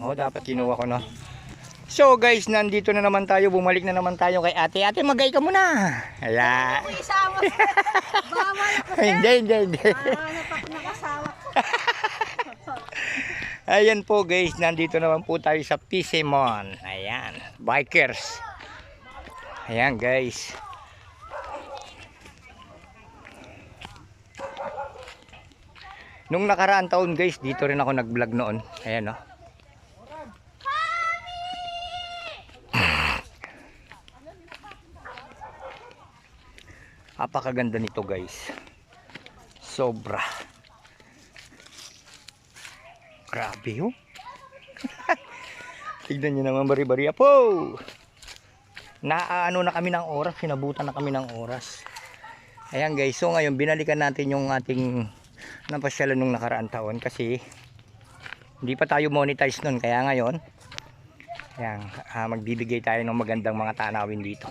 Oh, dapat kinuha ko, no? So guys, nandito na naman tayo. Bumalik na naman tayo kay ate. Ate, magay ka muna. Ayan. Ako isama ko. Bawal ako sir. Hindi. Hanap ako ng asawa ko. Ayan po guys, nandito naman po tayo sa Pisimon. Ayan, bikers. Ayan guys. Nung nakaraang taon guys, dito rin ako nag-vlog noon. Ayan, no? Apakaganda nito guys. Sobra. Grabe, oh. Tignan nyo naman, bari-bari po. Naano na kami ng oras, sinabutan na kami ng oras. Ayan guys, so ngayon binalikan natin yung ating napasyalan nung nakaraang taon kasi hindi pa tayo monetize nun. Kaya ngayon, ayan, magbibigay tayo ng magandang mga tanawin dito.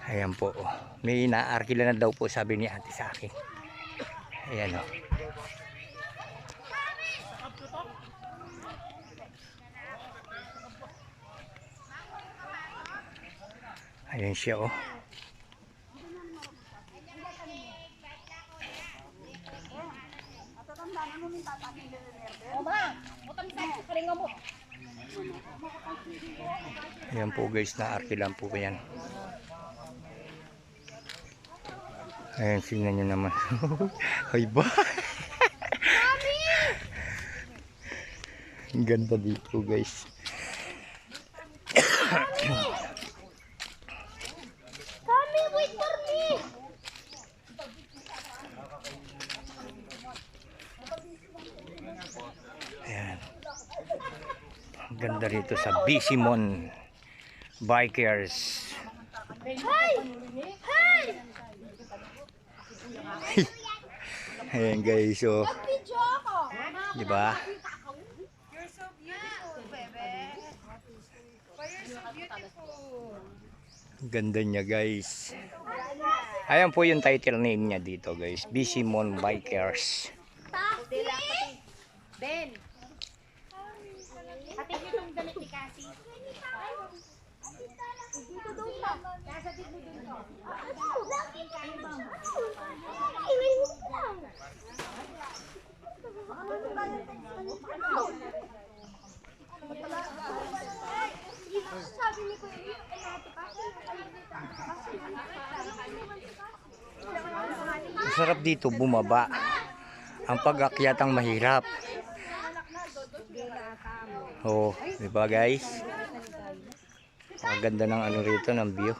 Ayan po, oh. May naarkila na daw po, sabi ni ate sa akin. Ayan, oh. Ayan siya, oh. Ayan po guys, naarkilan po yan. Ayan, tingnan nyo naman. Ay ba? Ang ganda dito guys. Kami, wait for me. Ayan. Ang ganda rito sa Pisimon Bikers. Hi! Hi! Ayan guys, so Video ako. diba? You're so beautiful, bebe. Why you're so beautiful? Ganda niya guys. Ayan po yung title name niya dito guys, Pisimon Bikers. Ben. Ate niyo itong damit ni Cassie. Dito doon pa. Nasa dito doon ka. Sabi ni Kuya, Masarap dito bumaba. Ang pag-akyat ang mahirap. Oh, di ba guys? Ang ganda ng ano rito, ng view.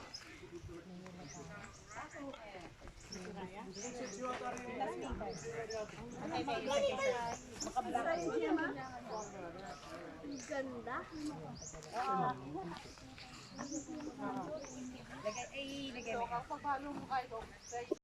ganda. Lagay mo kayo.